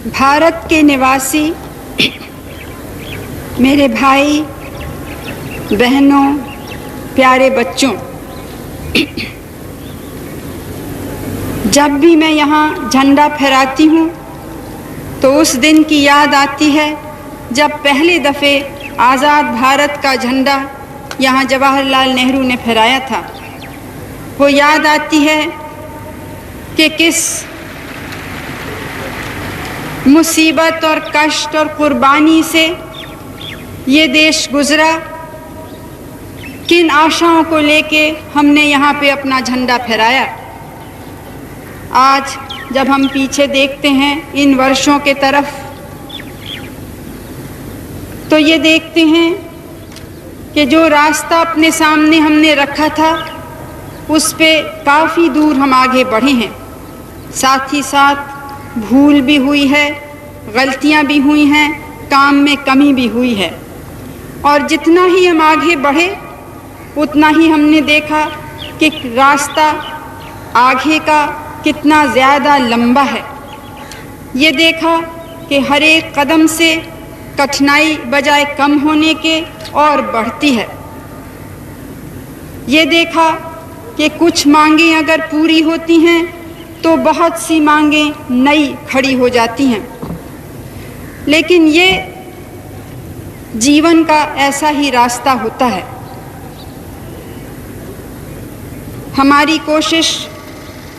भारत के निवासी मेरे भाई बहनों, प्यारे बच्चों, जब भी मैं यहाँ झंडा फहराती हूँ तो उस दिन की याद आती है जब पहले दफ़े आज़ाद भारत का झंडा यहाँ जवाहरलाल नेहरू ने फहराया था। वो याद आती है कि किस मुसीबत और कष्ट और कुर्बानी से ये देश गुज़रा, किन आशाओं को लेके हमने यहाँ पे अपना झंडा फहराया। आज जब हम पीछे देखते हैं इन वर्षों के तरफ तो ये देखते हैं कि जो रास्ता अपने सामने हमने रखा था उस पे काफ़ी दूर हम आगे बढ़े हैं। साथ ही साथ भूल भी हुई है, गलतियां भी हुई हैं, काम में कमी भी हुई है। और जितना ही हम आगे बढ़े उतना ही हमने देखा कि रास्ता आगे का कितना ज़्यादा लंबा है। ये देखा कि हर एक कदम से कठिनाई बजाय कम होने के और बढ़ती है। ये देखा कि कुछ मांगें अगर पूरी होती हैं तो बहुत सी मांगें नई खड़ी हो जाती हैं। लेकिन ये जीवन का ऐसा ही रास्ता होता है। हमारी कोशिश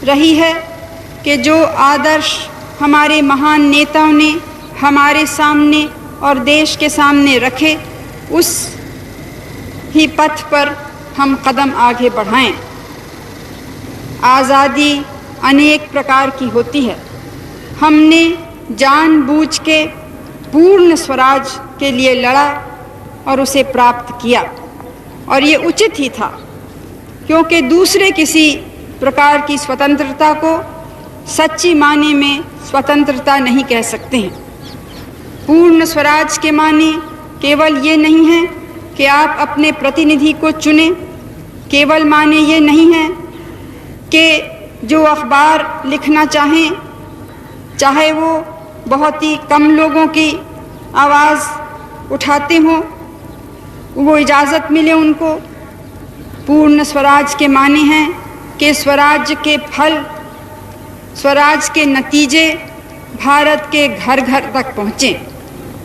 रही है कि जो आदर्श हमारे महान नेताओं ने हमारे सामने और देश के सामने रखे, उस ही पथ पर हम कदम आगे बढ़ाएं। आज़ादी अनेक प्रकार की होती है। हमने जानबूझ के पूर्ण स्वराज के लिए लड़ा और उसे प्राप्त किया, और ये उचित ही था, क्योंकि दूसरे किसी प्रकार की स्वतंत्रता को सच्ची माने में स्वतंत्रता नहीं कह सकते हैं। पूर्ण स्वराज के माने केवल ये नहीं है कि आप अपने प्रतिनिधि को चुनें, केवल माने ये नहीं है कि जो अखबार लिखना चाहें, चाहे वो बहुत ही कम लोगों की आवाज़ उठाते हों, वो इजाज़त मिले उनको। पूर्ण स्वराज के माने हैं कि स्वराज के फल, स्वराज के नतीजे भारत के घर घर तक पहुँचें,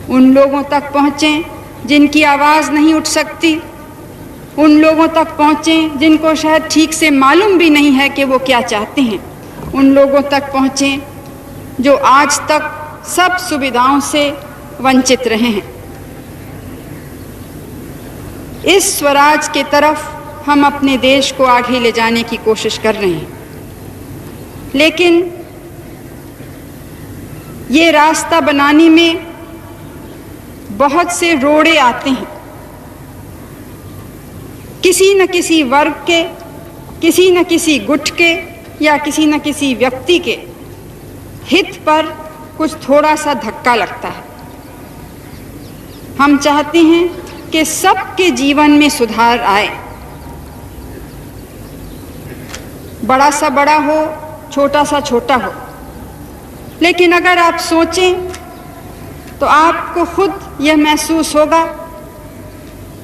उन लोगों तक पहुँचें जिनकी आवाज़ नहीं उठ सकती, उन लोगों तक पहुँचें जिनको शायद ठीक से मालूम भी नहीं है कि वो क्या चाहते हैं, उन लोगों तक पहुँचें जो आज तक सब सुविधाओं से वंचित रहे हैं। इस स्वराज के तरफ हम अपने देश को आगे ले जाने की कोशिश कर रहे हैं। लेकिन ये रास्ता बनाने में बहुत से रोड़े आते हैं। किसी न किसी वर्ग के, किसी न किसी गुट के या किसी न किसी व्यक्ति के हित पर कुछ थोड़ा सा धक्का लगता है। हम चाहते हैं कि सबके जीवन में सुधार आए, बड़ा सा बड़ा हो, छोटा सा छोटा हो। लेकिन अगर आप सोचें तो आपको खुद यह महसूस होगा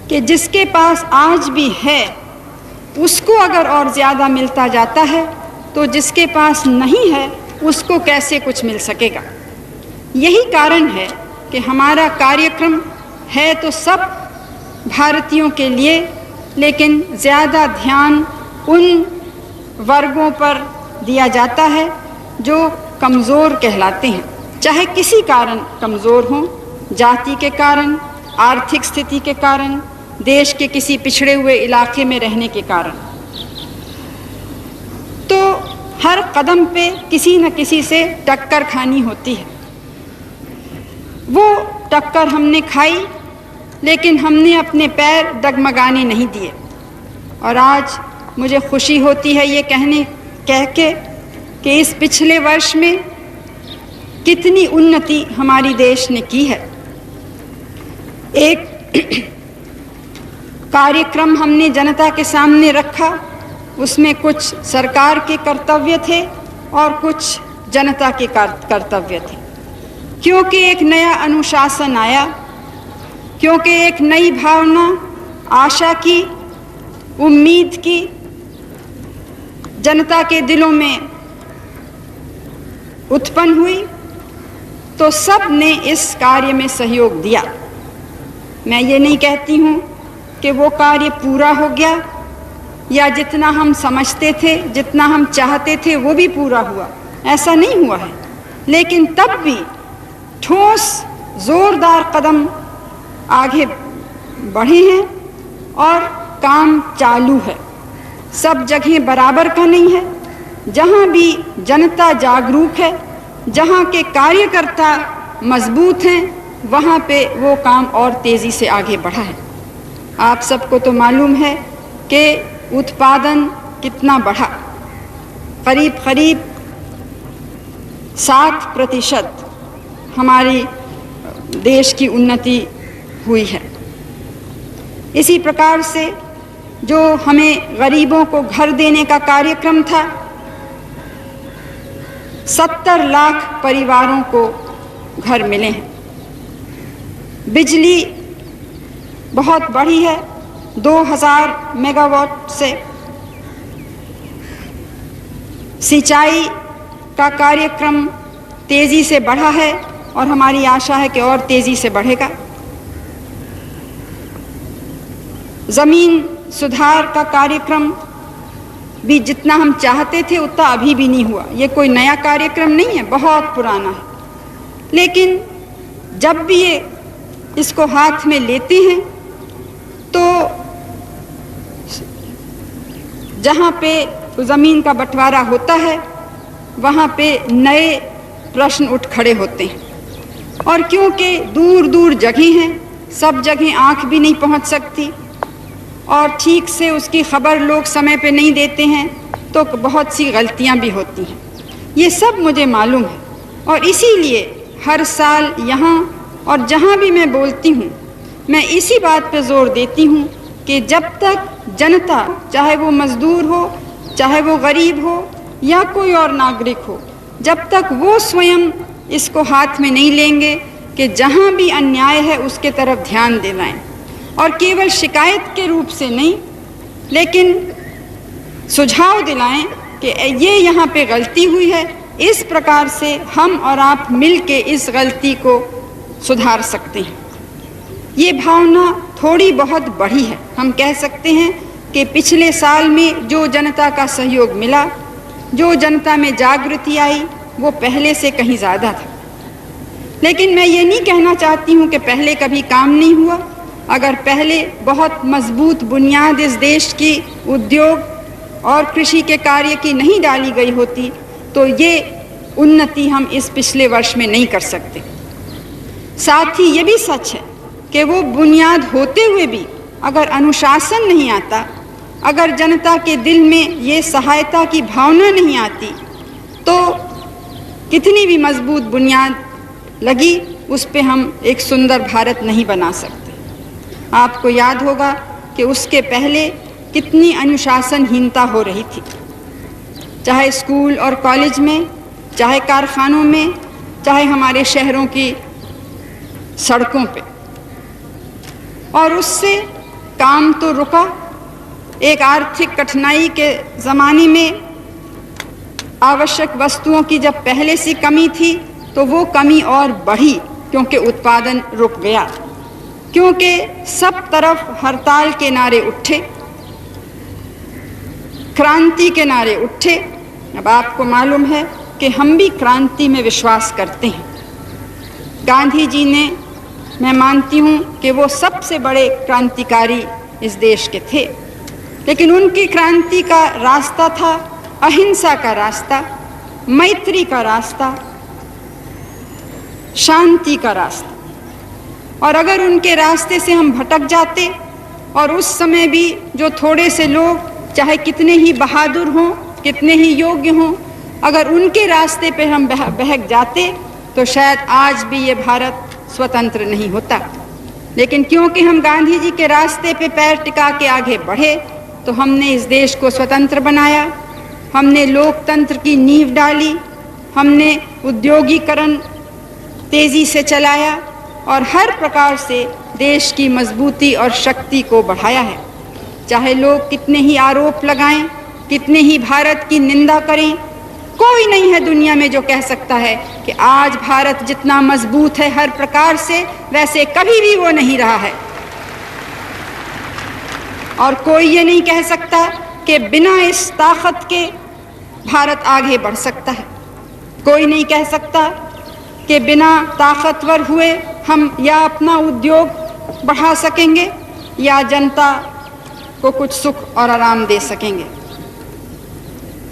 कि जिसके पास आज भी है उसको अगर और ज़्यादा मिलता जाता है तो जिसके पास नहीं है उसको कैसे कुछ मिल सकेगा। यही कारण है कि हमारा कार्यक्रम है तो सब भारतीयों के लिए, लेकिन ज़्यादा ध्यान उन वर्गों पर दिया जाता है जो कमज़ोर कहलाते हैं, चाहे किसी कारण कमज़ोर हों, जाति के कारण, आर्थिक स्थिति के कारण, देश के किसी पिछड़े हुए इलाके में रहने के कारण। तो हर कदम पे किसी न किसी से टक्कर खानी होती है। वो टक्कर हमने खाई, लेकिन हमने अपने पैर डगमगाने नहीं दिए। और आज मुझे खुशी होती है ये कह के कि इस पिछले वर्ष में कितनी उन्नति हमारी देश ने की है। एक कार्यक्रम हमने जनता के सामने रखा, उसमें कुछ सरकार के कर्तव्य थे और कुछ जनता के कर्तव्य थे। क्योंकि एक नया अनुशासन आया, क्योंकि एक नई भावना, आशा की, उम्मीद की जनता के दिलों में उत्पन्न हुई, तो सब ने इस कार्य में सहयोग दिया। मैं ये नहीं कहती हूँ कि वो कार्य पूरा हो गया या जितना हम समझते थे, जितना हम चाहते थे वो भी पूरा हुआ, ऐसा नहीं हुआ है। लेकिन तब भी ठोस जोरदार कदम आगे बढ़े हैं और काम चालू है। सब जगह बराबर का नहीं है। जहाँ भी जनता जागरूक है, जहाँ के कार्यकर्ता मजबूत हैं, वहाँ पे वो काम और तेज़ी से आगे बढ़ा है। आप सबको तो मालूम है कि उत्पादन कितना बढ़ा, करीब करीब 7% हमारी देश की उन्नति हुई है। इसी प्रकार से जो हमें गरीबों को घर देने का कार्यक्रम था, 70 लाख परिवारों को घर मिले हैं। बिजली बहुत बढ़ी है, 2000 मेगावाट से। सिंचाई का कार्यक्रम तेजी से बढ़ा है और हमारी आशा है कि और तेजी से बढ़ेगा। जमीन सुधार का कार्यक्रम भी जितना हम चाहते थे उतना अभी भी नहीं हुआ। ये कोई नया कार्यक्रम नहीं है, बहुत पुराना है। लेकिन जब भी ये इसको हाथ में लेते हैं तो जहाँ पे ज़मीन का बंटवारा होता है वहाँ पे नए प्रश्न उठ खड़े होते हैं। और क्योंकि दूर दूर जगह हैं, सब जगह आँख भी नहीं पहुँच सकती और ठीक से उसकी खबर लोग समय पे नहीं देते हैं, तो बहुत सी गलतियाँ भी होती हैं। ये सब मुझे मालूम है और इसीलिए हर साल यहाँ और जहाँ भी मैं बोलती हूँ, मैं इसी बात पे जोर देती हूँ कि जब तक जनता, चाहे वो मज़दूर हो, चाहे वो गरीब हो या कोई और नागरिक हो, जब तक वो स्वयं इसको हाथ में नहीं लेंगे कि जहाँ भी अन्याय है उसके तरफ ध्यान दिलाएं और केवल शिकायत के रूप से नहीं, लेकिन सुझाव दिलाएं कि ये यहाँ पे गलती हुई है, इस प्रकार से हम और आप मिल के इस गलती को सुधार सकते हैं। ये भावना थोड़ी बहुत बढ़ी है। हम कह सकते हैं कि पिछले साल में जो जनता का सहयोग मिला, जो जनता में जागृति आई, वो पहले से कहीं ज़्यादा था। लेकिन मैं ये नहीं कहना चाहती हूँ कि पहले कभी काम नहीं हुआ। अगर पहले बहुत मजबूत बुनियाद इस देश की उद्योग और कृषि के कार्य की नहीं डाली गई होती तो ये उन्नति हम इस पिछले वर्ष में नहीं कर सकते। साथ ही ये भी सच है कि वो बुनियाद होते हुए भी अगर अनुशासन नहीं आता, अगर जनता के दिल में ये सहायता की भावना नहीं आती, तो कितनी भी मजबूत बुनियाद लगी उस पे हम एक सुंदर भारत नहीं बना सकते। आपको याद होगा कि उसके पहले कितनी अनुशासनहीनता हो रही थी, चाहे स्कूल और कॉलेज में, चाहे कारखानों में, चाहे हमारे शहरों की सड़कों पे। और उससे काम तो रुका। एक आर्थिक कठिनाई के ज़माने में आवश्यक वस्तुओं की जब पहले से कमी थी तो वो कमी और बढ़ी, क्योंकि उत्पादन रुक गया, क्योंकि सब तरफ हड़ताल के नारे उठे, क्रांति के नारे उठे। अब आपको मालूम है कि हम भी क्रांति में विश्वास करते हैं। गांधी जी ने, मैं मानती हूँ कि वो सबसे बड़े क्रांतिकारी इस देश के थे, लेकिन उनकी क्रांति का रास्ता था अहिंसा का रास्ता, मैत्री का रास्ता, शांति का रास्ता। और अगर उनके रास्ते से हम भटक जाते और उस समय भी जो थोड़े से लोग, चाहे कितने ही बहादुर हों, कितने ही योग्य हों, अगर उनके रास्ते पे हम बहक जाते तो शायद आज भी ये भारत स्वतंत्र नहीं होता। लेकिन क्योंकि हम गांधी जी के रास्ते पे पैर टिका के आगे बढ़े तो हमने इस देश को स्वतंत्र बनाया, हमने लोकतंत्र की नींव डाली, हमने उद्योगीकरण तेज़ी से चलाया और हर प्रकार से देश की मजबूती और शक्ति को बढ़ाया है। चाहे लोग कितने ही आरोप लगाएं, कितने ही भारत की निंदा करें, कोई नहीं है दुनिया में जो कह सकता है कि आज भारत जितना मजबूत है हर प्रकार से, वैसे कभी भी वो नहीं रहा है। और कोई ये नहीं कह सकता कि बिना इस ताकत के भारत आगे बढ़ सकता है। कोई नहीं कह सकता कि बिना ताकतवर हुए हम या अपना उद्योग बढ़ा सकेंगे या जनता को कुछ सुख और आराम दे सकेंगे।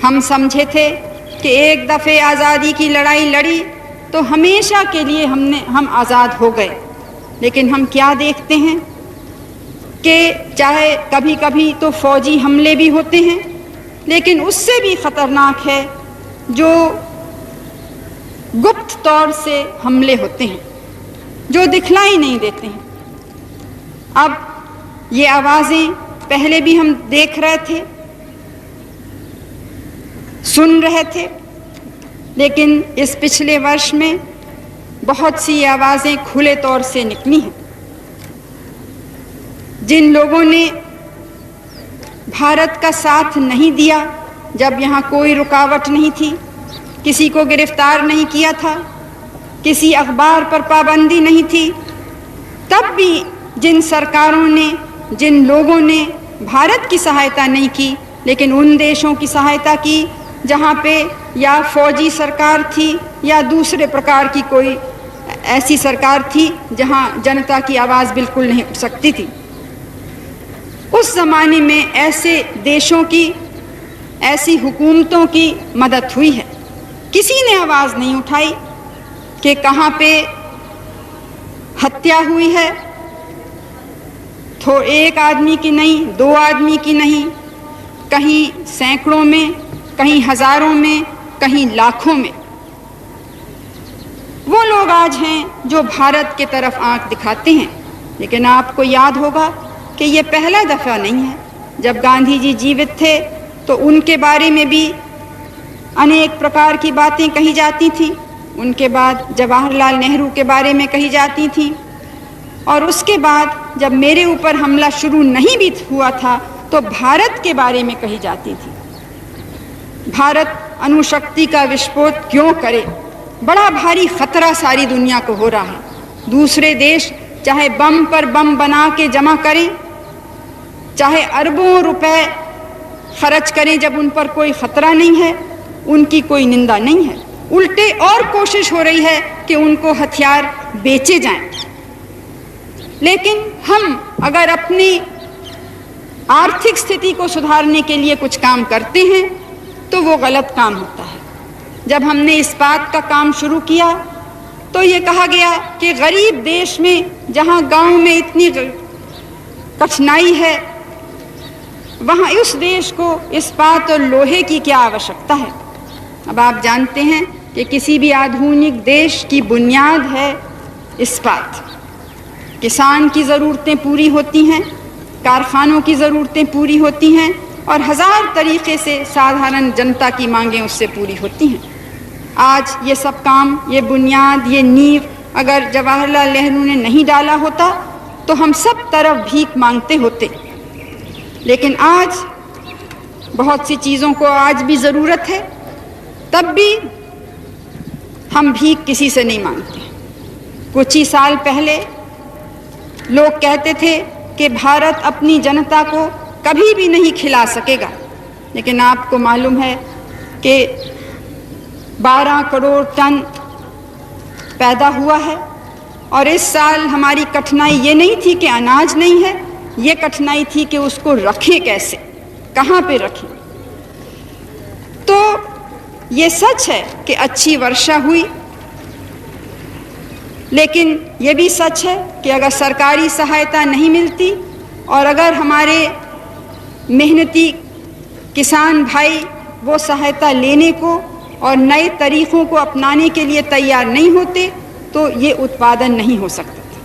हम समझे थे कि एक दफ़े आज़ादी की लड़ाई लड़ी तो हमेशा के लिए हम आज़ाद हो गए, लेकिन हम क्या देखते हैं कि चाहे कभी कभी तो फौजी हमले भी होते हैं, लेकिन उससे भी ख़तरनाक है जो गुप्त तौर से हमले होते हैं, जो दिखलाई नहीं देते हैं। अब ये आवाज़ें पहले भी हम देख रहे थे, सुन रहे थे, लेकिन इस पिछले वर्ष में बहुत सी आवाज़ें खुले तौर से निकली हैं। जिन लोगों ने भारत का साथ नहीं दिया, जब यहाँ कोई रुकावट नहीं थी, किसी को गिरफ्तार नहीं किया था, किसी अखबार पर पाबंदी नहीं थी, तब भी जिन सरकारों ने, जिन लोगों ने भारत की सहायता नहीं की, लेकिन उन देशों की सहायता की जहाँ पे या फौजी सरकार थी या दूसरे प्रकार की कोई ऐसी सरकार थी जहाँ जनता की आवाज़ बिल्कुल नहीं उठ सकती थी, उस ज़माने में ऐसे देशों की, ऐसी हुकूमतों की मदद हुई है। किसी ने आवाज़ नहीं उठाई कि कहाँ पे हत्या हुई है, तो एक आदमी की नहीं, दो आदमी की नहीं, कहीं सैकड़ों में, कहीं हज़ारों में, कहीं लाखों में। वो लोग आज हैं जो भारत की तरफ आंख दिखाते हैं, लेकिन आपको याद होगा कि ये पहला दफ़ा नहीं है। जब गांधी जी जीवित थे तो उनके बारे में भी अनेक प्रकार की बातें कही जाती थीं, उनके बाद जवाहरलाल नेहरू के बारे में कही जाती थीं, और उसके बाद जब मेरे ऊपर हमला शुरू नहीं भी हुआ था तो भारत के बारे में कही जाती थी। भारत अणुशक्ति का विस्फोट क्यों करे? बड़ा भारी खतरा सारी दुनिया को हो रहा है। दूसरे देश चाहे बम पर बम बना के जमा करें, चाहे अरबों रुपए खर्च करें, जब उन पर कोई खतरा नहीं है, उनकी कोई निंदा नहीं है। उल्टे और कोशिश हो रही है कि उनको हथियार बेचे जाएं। लेकिन हम अगर अपनी आर्थिक स्थिति को सुधारने के लिए कुछ काम करते हैं तो वो गलत काम होता है। जब हमने इस्पात का काम शुरू किया तो ये कहा गया कि गरीब देश में, जहाँ गांव में इतनी कठिनाई है, वहाँ उस देश को इस्पात और लोहे की क्या आवश्यकता है। अब आप जानते हैं कि किसी भी आधुनिक देश की बुनियाद है इस्पात। किसान की ज़रूरतें पूरी होती हैं, कारखानों की ज़रूरतें पूरी होती हैं, और हज़ार तरीक़े से साधारण जनता की मांगें उससे पूरी होती हैं। आज ये सब काम, ये बुनियाद, ये नींव अगर जवाहरलाल नेहरू ने नहीं डाला होता तो हम सब तरफ भीख मांगते होते। लेकिन आज बहुत सी चीज़ों को आज भी ज़रूरत है, तब भी हम भीख किसी से नहीं मांगते। कुछ ही साल पहले लोग कहते थे कि भारत अपनी जनता को कभी भी नहीं खिला सकेगा, लेकिन आपको मालूम है कि 12 करोड़ टन पैदा हुआ है। और इस साल हमारी कठिनाई ये नहीं थी कि अनाज नहीं है, ये कठिनाई थी कि उसको रखें कैसे, कहाँ पे रखें। तो ये सच है कि अच्छी वर्षा हुई, लेकिन ये भी सच है कि अगर सरकारी सहायता नहीं मिलती और अगर हमारे मेहनती किसान भाई वो सहायता लेने को और नए तरीक़ों को अपनाने के लिए तैयार नहीं होते तो ये उत्पादन नहीं हो सकता था।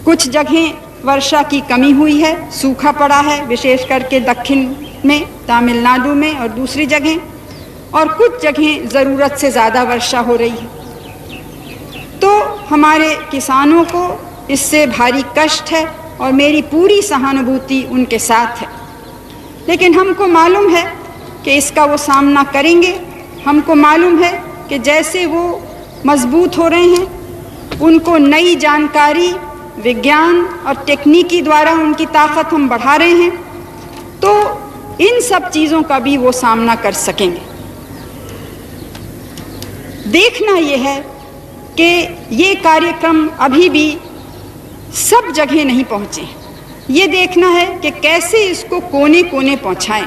कुछ जगहें वर्षा की कमी हुई है, सूखा पड़ा है, विशेष करके दक्षिण में, तमिलनाडु में और दूसरी जगहें, और कुछ जगहें ज़रूरत से ज़्यादा वर्षा हो रही है। तो हमारे किसानों को इससे भारी कष्ट है और मेरी पूरी सहानुभूति उनके साथ है। लेकिन हमको मालूम है कि इसका वो सामना करेंगे। हमको मालूम है कि जैसे वो मजबूत हो रहे हैं, उनको नई जानकारी, विज्ञान और टेक्निकी द्वारा उनकी ताकत हम बढ़ा रहे हैं, तो इन सब चीज़ों का भी वो सामना कर सकेंगे। देखना ये है कि ये कार्यक्रम अभी भी सब जगह नहीं पहुँचे। ये देखना है कि कैसे इसको कोने कोने पहुँचाएं।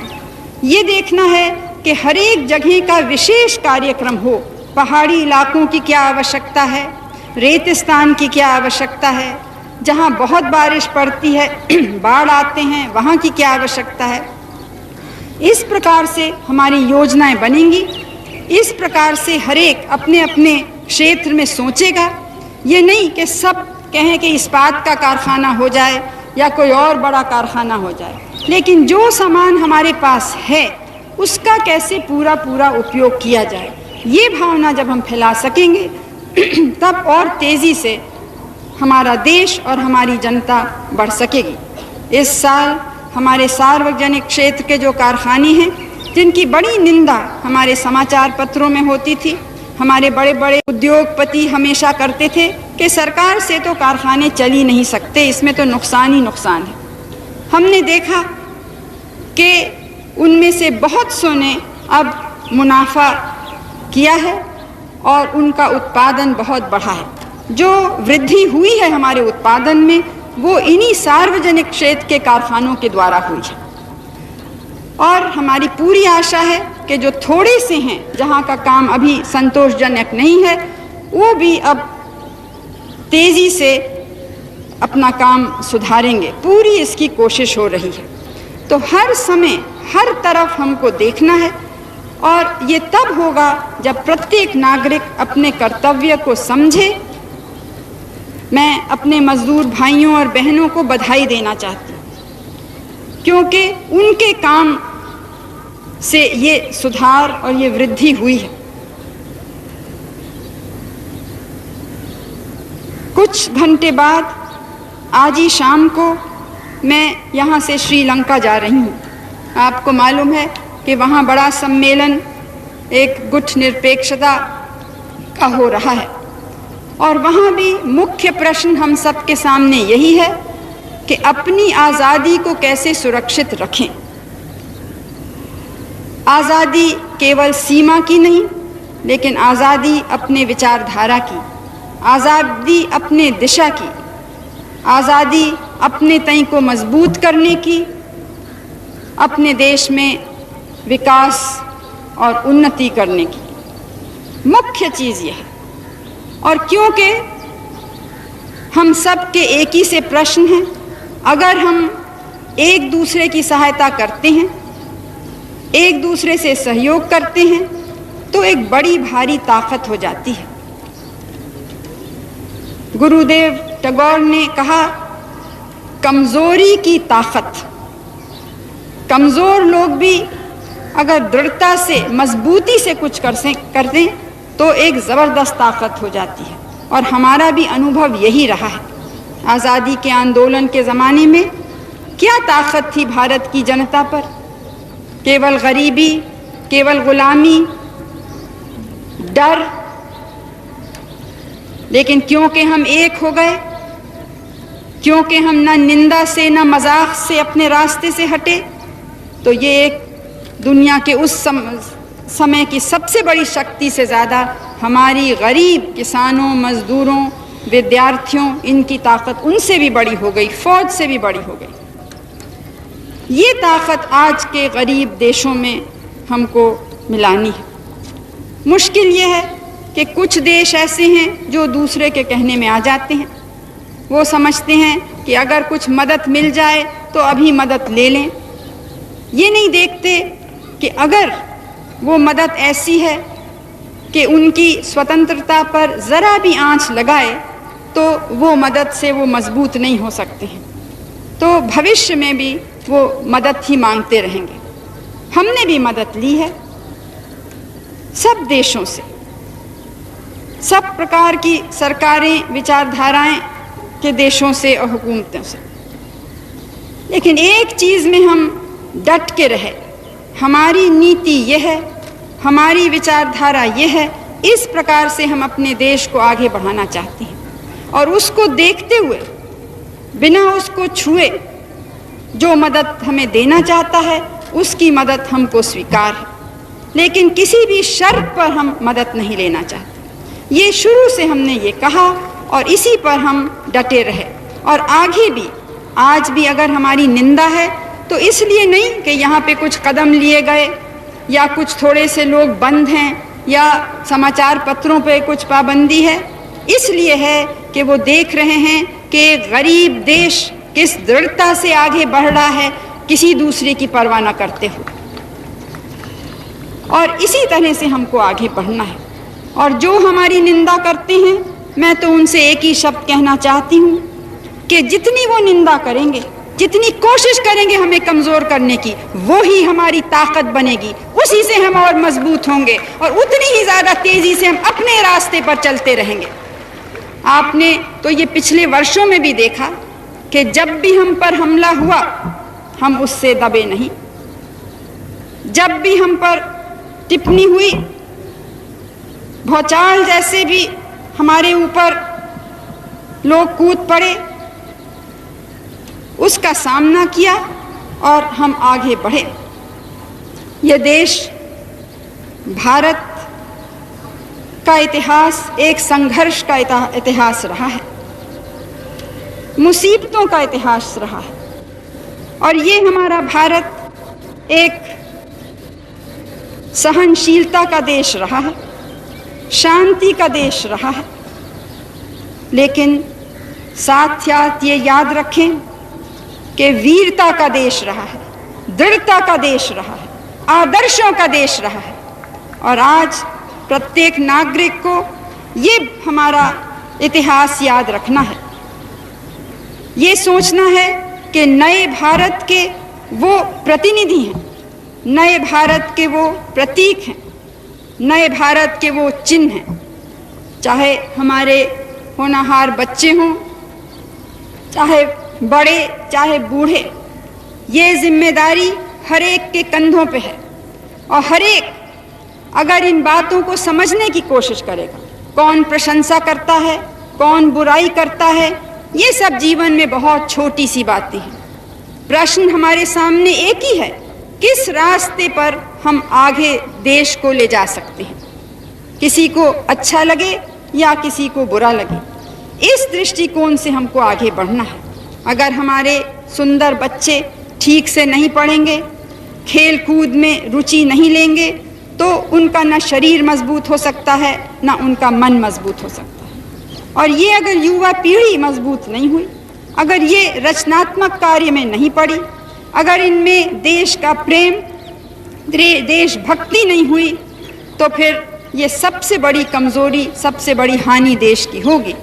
ये देखना है कि हर एक जगह का विशेष कार्यक्रम हो। पहाड़ी इलाकों की क्या आवश्यकता है, रेतिस्तान की क्या आवश्यकता है, जहाँ बहुत बारिश पड़ती है, बाढ़ आते हैं, वहाँ की क्या आवश्यकता है। इस प्रकार से हमारी योजनाएं बनेंगी। इस प्रकार से हर एक अपने अपने क्षेत्र में सोचेगा। ये नहीं कि सब कहें कि इस्पात का कारखाना हो जाए या कोई और बड़ा कारखाना हो जाए, लेकिन जो सामान हमारे पास है उसका कैसे पूरा पूरा उपयोग किया जाए, ये भावना जब हम फैला सकेंगे तब और तेज़ी से हमारा देश और हमारी जनता बढ़ सकेगी। इस साल हमारे सार्वजनिक क्षेत्र के जो कारखाने हैं, जिनकी बड़ी निंदा हमारे समाचार पत्रों में होती थी, हमारे बड़े बड़े उद्योगपति हमेशा करते थे कि सरकार से तो कारखाने चल ही नहीं सकते, इसमें तो नुकसान ही नुकसान है। हमने देखा कि उनमें से बहुत सौ ने अब मुनाफा किया है और उनका उत्पादन बहुत बढ़ा है। जो वृद्धि हुई है हमारे उत्पादन में, वो इन्हीं सार्वजनिक क्षेत्र के कारखानों के द्वारा हुई है। और हमारी पूरी आशा है कि जो थोड़े से हैं, जहाँ का काम अभी संतोषजनक नहीं है, वो भी अब तेज़ी से अपना काम सुधारेंगे। पूरी इसकी कोशिश हो रही है। तो हर समय हर तरफ हमको देखना है, और ये तब होगा जब प्रत्येक नागरिक अपने कर्तव्य को समझे। मैं अपने मजदूर भाइयों और बहनों को बधाई देना चाहती हूँ, क्योंकि उनके काम से ये सुधार और ये वृद्धि हुई है। कुछ घंटे बाद आज ही शाम को मैं यहाँ से श्रीलंका जा रही हूँ। आपको मालूम है कि वहाँ बड़ा सम्मेलन एक गुट निरपेक्षता का हो रहा है, और वहाँ भी मुख्य प्रश्न हम सब के सामने यही है कि अपनी आज़ादी को कैसे सुरक्षित रखें। आज़ादी केवल सीमा की नहीं, लेकिन आज़ादी अपने विचारधारा की, आज़ादी अपने दिशा की, आज़ादी अपने तय को मजबूत करने की, अपने देश में विकास और उन्नति करने की मुख्य चीज़ यह है। और क्योंकि हम सब के एक ही से प्रश्न हैं, अगर हम एक दूसरे की सहायता करते हैं, एक दूसरे से सहयोग करते हैं, तो एक बड़ी भारी ताकत हो जाती है। गुरुदेव टैगोर ने कहा, कमज़ोरी की ताकत। कमज़ोर लोग भी अगर दृढ़ता से, मजबूती से कुछ कर दें तो एक ज़बरदस्त ताकत हो जाती है। और हमारा भी अनुभव यही रहा है। आज़ादी के आंदोलन के ज़माने में क्या ताकत थी भारत की जनता पर? केवल गरीबी, केवल गुलामी, डर। लेकिन क्योंकि हम एक हो गए, क्योंकि हम न निंदा से न मजाक से अपने रास्ते से हटे, तो ये एक दुनिया के उस समय की सबसे बड़ी शक्ति से ज़्यादा हमारी गरीब किसानों, मज़दूरों, विद्यार्थियों, इनकी ताकत उनसे भी बड़ी हो गई, फ़ौज से भी बड़ी हो गई। ये ताकत आज के गरीब देशों में हमको मिलानी है। मुश्किल ये है कि कुछ देश ऐसे हैं जो दूसरे के कहने में आ जाते हैं। वो समझते हैं कि अगर कुछ मदद मिल जाए तो अभी मदद ले लें। ये नहीं देखते कि अगर वो मदद ऐसी है कि उनकी स्वतंत्रता पर ज़रा भी आंच लगाए तो वो मदद से वो मजबूत नहीं हो सकते हैं, तो भविष्य में भी वो मदद ही मांगते रहेंगे। हमने भी मदद ली है सब देशों से, सब प्रकार की सरकारें, विचारधाराएं के देशों से और हुकूमतों से। लेकिन एक चीज़ में हम डट के रहे, हमारी नीति यह है, हमारी विचारधारा यह है, इस प्रकार से हम अपने देश को आगे बढ़ाना चाहते हैं। और उसको देखते हुए, बिना उसको छुए, जो मदद हमें देना चाहता है उसकी मदद हमको स्वीकार है, लेकिन किसी भी शर्त पर हम मदद नहीं लेना चाहते। ये शुरू से हमने ये कहा और इसी पर हम डटे रहे। और आगे भी, आज भी अगर हमारी निंदा है तो इसलिए नहीं कि यहाँ पे कुछ कदम लिए गए या कुछ थोड़े से लोग बंद हैं या समाचार पत्रों पे कुछ पाबंदी है, इसलिए है कि वो देख रहे हैं कि एक गरीब देश किस दृढ़ता से आगे बढ़ रहा है, किसी दूसरे की परवाह न करते हुए। और इसी तरह से हमको आगे बढ़ना है। और जो हमारी निंदा करते हैं, मैं तो उनसे एक ही शब्द कहना चाहती हूँ कि जितनी वो निंदा करेंगे, जितनी कोशिश करेंगे हमें कमज़ोर करने की, वो ही हमारी ताकत बनेगी, उसी से हम और मजबूत होंगे और उतनी ही ज़्यादा तेज़ी से हम अपने रास्ते पर चलते रहेंगे। आपने तो ये पिछले वर्षों में भी देखा कि जब भी हम पर हमला हुआ, हम उससे दबे नहीं। जब भी हम पर टिप्पणी हुई, भौचाल जैसे भी हमारे ऊपर लोग कूद पड़े, उसका सामना किया और हम आगे बढ़े। यह देश, भारत का इतिहास एक संघर्ष का इतिहास रहा है, मुसीबतों का इतिहास रहा है। और ये हमारा भारत एक सहनशीलता का देश रहा है, शांति का देश रहा है। लेकिन साथ साथ ये याद रखें कि वीरता का देश रहा है, दृढ़ता का देश रहा है, आदर्शों का देश रहा है। और आज प्रत्येक नागरिक को ये हमारा इतिहास याद रखना है, ये सोचना है कि नए भारत के वो प्रतिनिधि हैं, नए भारत के वो प्रतीक हैं, नए भारत के वो चिन्ह हैं। चाहे हमारे होनहार बच्चे हों, चाहे बड़े, चाहे बूढ़े, ये जिम्मेदारी हर एक के कंधों पे है। और हर एक अगर इन बातों को समझने की कोशिश करेगा, कौन प्रशंसा करता है, कौन बुराई करता है, ये सब जीवन में बहुत छोटी सी बातें हैं। प्रश्न हमारे सामने एक ही है, किस रास्ते पर हम आगे देश को ले जा सकते हैं, किसी को अच्छा लगे या किसी को बुरा लगे, इस दृष्टिकोण से हमको आगे बढ़ना है। अगर हमारे सुंदर बच्चे ठीक से नहीं पढ़ेंगे, खेल कूद में रुचि नहीं लेंगे, तो उनका न शरीर मजबूत हो सकता है, न उनका मन मजबूत हो सकता है। और ये अगर युवा पीढ़ी मजबूत नहीं हुई, अगर ये रचनात्मक कार्य में नहीं पड़ी, अगर इनमें देश का प्रेम, देशभक्ति नहीं हुई, तो फिर ये सबसे बड़ी कमजोरी, सबसे बड़ी हानि देश की होगी।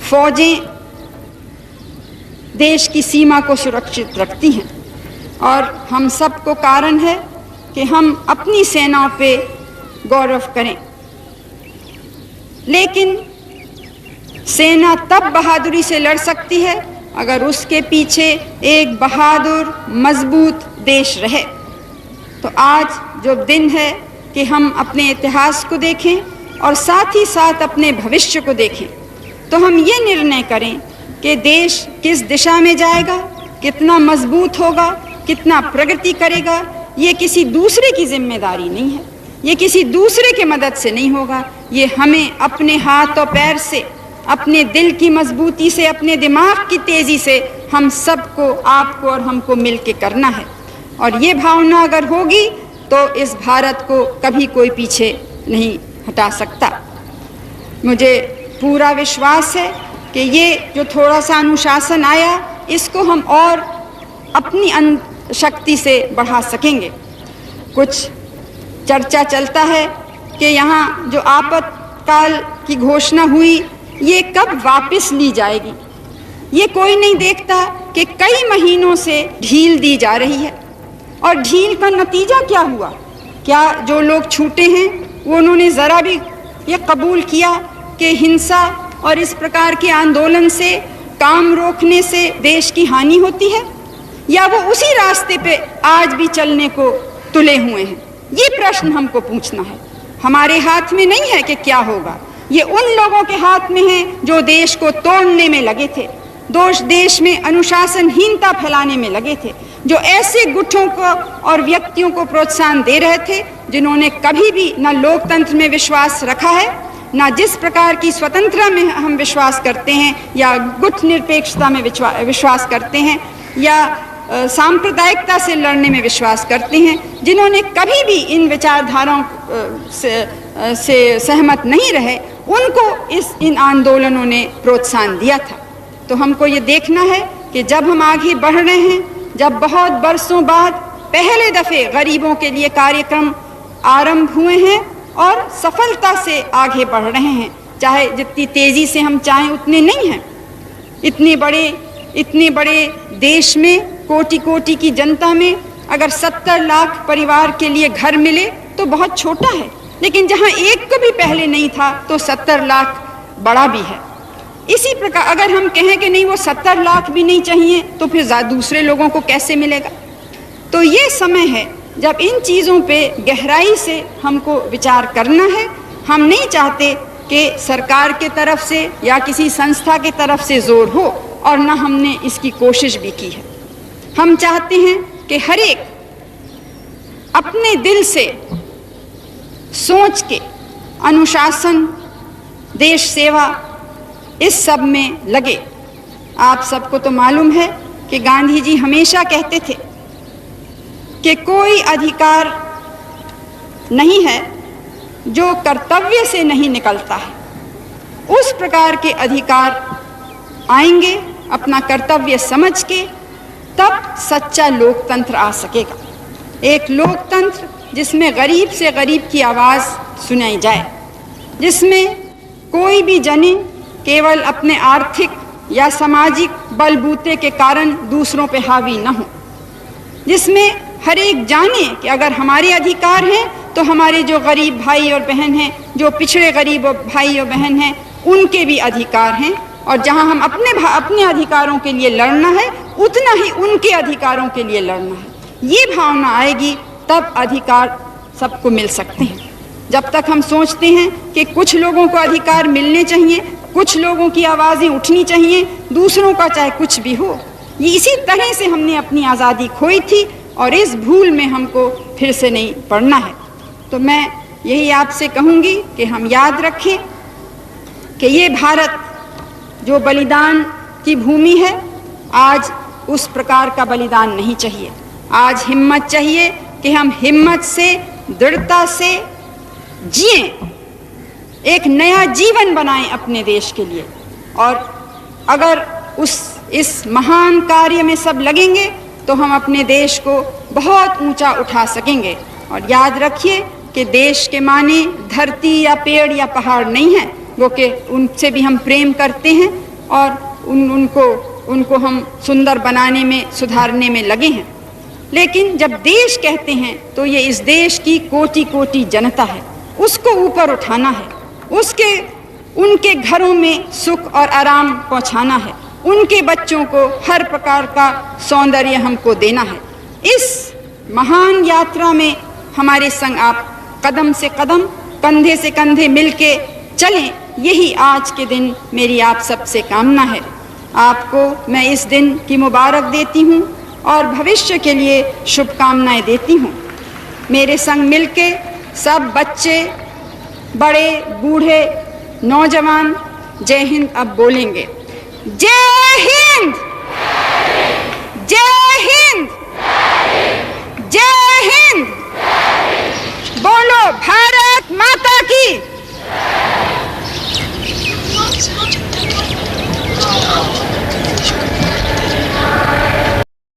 फौजें देश की सीमा को सुरक्षित रखती हैं और हम सबको कारण है कि हम अपनी सेनाओं पे गौरव करें। लेकिन सेना तब बहादुरी से लड़ सकती है अगर उसके पीछे एक बहादुर, मजबूत देश रहे। तो आज जो दिन है कि हम अपने इतिहास को देखें और साथ ही साथ अपने भविष्य को देखें, तो हम ये निर्णय करें कि देश किस दिशा में जाएगा, कितना मजबूत होगा, कितना प्रगति करेगा। ये किसी दूसरे की जिम्मेदारी नहीं है, ये किसी दूसरे के मदद से नहीं होगा। ये हमें अपने हाथ और पैर से, अपने दिल की मजबूती से, अपने दिमाग की तेज़ी से हम सबको, आपको और हमको मिल के करना है। और ये भावना अगर होगी तो इस भारत को कभी कोई पीछे नहीं हटा सकता। मुझे पूरा विश्वास है कि ये जो थोड़ा सा अनुशासन आया, इसको हम और अपनी शक्ति से बढ़ा सकेंगे। कुछ चर्चा चलता है कि यहाँ जो आपातकाल की घोषणा हुई, ये कब वापस ली जाएगी। ये कोई नहीं देखता कि कई महीनों से ढील दी जा रही है और ढील का नतीजा क्या हुआ। क्या जो लोग छूटे हैं उन्होंने ज़रा भी ये कबूल किया कि हिंसा और इस प्रकार के आंदोलन से, काम रोकने से देश की हानि होती है, या वो उसी रास्ते पे आज भी चलने को तुले हुए हैं? ये प्रश्न हमको पूछना है। हमारे हाथ में नहीं है कि क्या होगा, ये उन लोगों के हाथ में है जो देश को तोड़ने में लगे थे, देश में अनुशासनहीनता फैलाने में लगे थे, जो ऐसे गुटों को और व्यक्तियों को प्रोत्साहन दे रहे थे जिन्होंने कभी भी न लोकतंत्र में विश्वास रखा है, ना जिस प्रकार की स्वतंत्रता में हम विश्वास करते हैं, या गुट निरपेक्षता में विश्वास करते हैं, या सांप्रदायिकता से लड़ने में विश्वास करते हैं, जिन्होंने कभी भी इन विचारधाराओं से सहमत नहीं रहे, उनको इन आंदोलनों ने प्रोत्साहन दिया था। तो हमको ये देखना है कि जब हम आगे बढ़ रहे हैं, जब बहुत बरसों बाद पहले दफे गरीबों के लिए कार्यक्रम आरंभ हुए हैं और सफलता से आगे बढ़ रहे हैं, चाहे जितनी तेजी से हम चाहें उतने नहीं हैं। इतने बड़े देश में, कोटि कोटि की जनता में अगर 70 लाख परिवार के लिए घर मिले तो बहुत छोटा है, लेकिन जहां एक को भी पहले नहीं था तो 70 लाख बड़ा भी है। इसी प्रकार अगर हम कहें कि नहीं वो 70 लाख भी नहीं चाहिए तो फिर दूसरे लोगों को कैसे मिलेगा? तो ये समय है जब इन चीज़ों पे गहराई से हमको विचार करना है। हम नहीं चाहते कि सरकार के तरफ से या किसी संस्था के तरफ से जोर हो, और ना हमने इसकी कोशिश भी की है। हम चाहते हैं कि हर एक अपने दिल से सोच के अनुशासन, देश सेवा, इस सब में लगे। आप सबको तो मालूम है कि गांधी जी हमेशा कहते थे कि कोई अधिकार नहीं है जो कर्तव्य से नहीं निकलता है। उस प्रकार के अधिकार आएंगे अपना कर्तव्य समझ के, तब सच्चा लोकतंत्र आ सकेगा। एक लोकतंत्र जिसमें गरीब से गरीब की आवाज़ सुनाई जाए, जिसमें कोई भी जने केवल अपने आर्थिक या सामाजिक बलबूते के कारण दूसरों पे हावी न हो, जिसमें हर एक जाने कि अगर हमारे अधिकार हैं तो हमारे जो गरीब भाई और बहन हैं, जो पिछड़े गरीब भाई और बहन हैं, उनके भी अधिकार हैं, और जहां हम अपने अधिकारों के लिए लड़ना है उतना ही उनके अधिकारों के लिए लड़ना है। ये भावना आएगी तब अधिकार सबको मिल सकते हैं। जब तक हम सोचते हैं कि कुछ लोगों को अधिकार मिलने चाहिए, कुछ लोगों की आवाज़ें उठनी चाहिए, दूसरों का चाहे कुछ भी हो, ये इसी तरह से हमने अपनी आज़ादी खोई थी, और इस भूल में हमको फिर से नहीं पड़ना है। तो मैं यही आपसे कहूँगी कि हम याद रखें कि ये भारत जो बलिदान की भूमि है, आज उस प्रकार का बलिदान नहीं चाहिए। आज हिम्मत चाहिए कि हम हिम्मत से, दृढ़ता से जिएं, एक नया जीवन बनाएं अपने देश के लिए। और अगर इस महान कार्य में सब लगेंगे तो हम अपने देश को बहुत ऊंचा उठा सकेंगे। और याद रखिए कि देश के माने धरती या पेड़ या पहाड़ नहीं है, वो कि उनसे भी हम प्रेम करते हैं और उनको हम सुंदर बनाने में, सुधारने में लगे हैं। लेकिन जब देश कहते हैं तो ये इस देश की कोटि कोटि जनता है, उसको ऊपर उठाना है, उनके घरों में सुख और आराम पहुंचाना है, उनके बच्चों को हर प्रकार का सौंदर्य हमको देना है। इस महान यात्रा में हमारे संग आप कदम से कदम, कंधे से कंधे मिलके चलें, यही आज के दिन मेरी आप सबसे कामना है। आपको मैं इस दिन की मुबारक देती हूँ और भविष्य के लिए शुभकामनाएं देती हूँ। मेरे संग मिलके सब बच्चे, बड़े, बूढ़े, नौजवान जय हिंद अब बोलेंगे। जय हिंद, जय हिंद, जय हिंद। बोलो भारत।